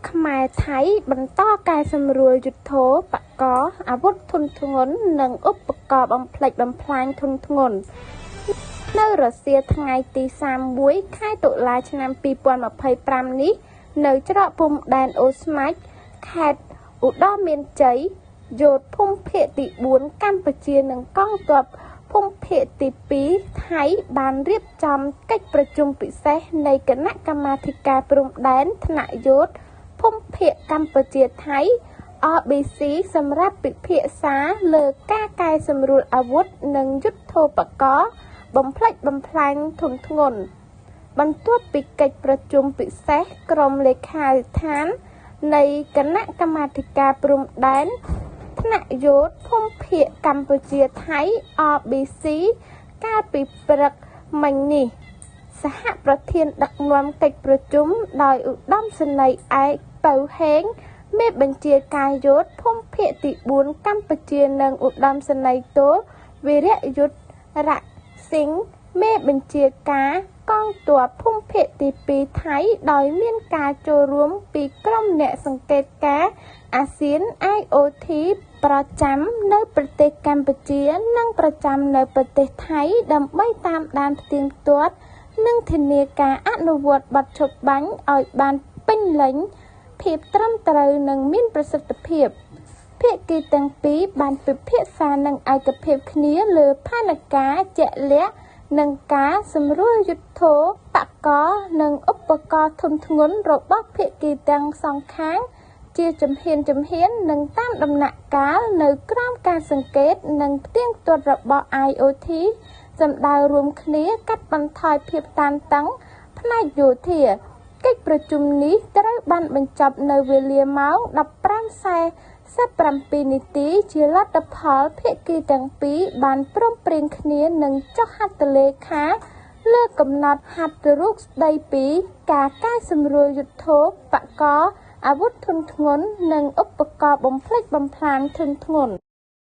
ខ្មែរថៃបន្តកែសម្រួលយុទ្ធោបករណ៍អាវុធធុនធ្ងន់និងឧបករណ៍បំផ្លិចបំផ្លាញធុនធ្ងន់នៅរសៀលថ្ងៃទី31ខែតុលាឆ្នាំ2025នេះនៅច្រកព្រំដែនអូស្មាច់ខេត្តឧត្តរមានជ័យយោធភូមិភាគទី4កម្ពុជានិងកងទ័ពភូមិភាគទី2ថៃបានរៀបចំកិច្ចប្រជុំពិសេសនៃគណៈកម្មាធិការព្រំដែនថ្នាក់យោធភូមិភាគកម្ពុជាថៃ RBC សម្រាប់ពិភាក្សាលើការកែសម្រួលអាវុធនិងយុទ្ធោបករណ៍បំផ្លិចបំផ្លាញធុនធ្ងន់បន្ទាប់ពីកិច្ចប្រជុំពិសេសក្រុមលេខាធិដ្ឋាននៃគណៈកម្មាធិការព្រំដែនថ្នាក់យោធភូមិភាគកម្ពុជាថៃ RBC កាលពីព្រឹកមិញនេះសហប្រធានដឹកនាំកិច្ចប្រជុំដោយឧត្តមសេនីយ៍ឯកពៅហេងមេបញ្ជាការយោធភូមិភាគទី4កម្ពុជានិងឧត្តមសេនីយ៍ទោវីរយុទ្ធរសិង្ហមេបញ្ជាការកងទ័ពភូមិភាគទី2ថៃដោយមានការចូលរួមពីក្រុមអ្នកសង្កេតការណ៍អាស៊ាន IOT ប្រចាំនៅប្រទេសកម្ពុជានិងប្រចាំនៅប្រទេសថៃដើម្បីតាមដានផ្ទៀងផ្ទាត់និងធានាការអនុវត្តបទឈប់បាញ់ឲ្យបានពេញលេញភាពត្រឹមត្រូវនិងមានប្រសិទ្ធភាពភាគីទាំងពីរបានពិភាក្សានឹងឯកភាពគ្នាលើផែនការជាក់លាក់និងការសម្រួលយុទ្ធោបករណ៍និងឧបករណ៍ធុនធ្ងន់របស់ភាគីទាំងសងខាងជាជំហាននិងតាមដំណាក់កាលនៅក្រោមការសង្កេតនិងផ្ទៀងផ្ទាត់របស់ IOT សម្ដៅរួមគ្នាកាត់បន្ថយភាពតានតឹងផ្នែកយោធាកិច្ចប្រជុំនេះត្រូវបានបញ្ចប់នៅវេលាម៉ោង 15:47 នាទីជាលទ្ធផលភាគីទាំងពីរបានព្រមព្រៀងគ្នានឹងចុះហត្ថលេខាលើកំណត់ហត្ថរូបស្តីពីការកែសម្រួលយុទ្ធោបករណ៍អាវុធធុនធ្ងន់និងឧបករណ៍បំផ្លិចបំផ្លាញធុនធ្ងន់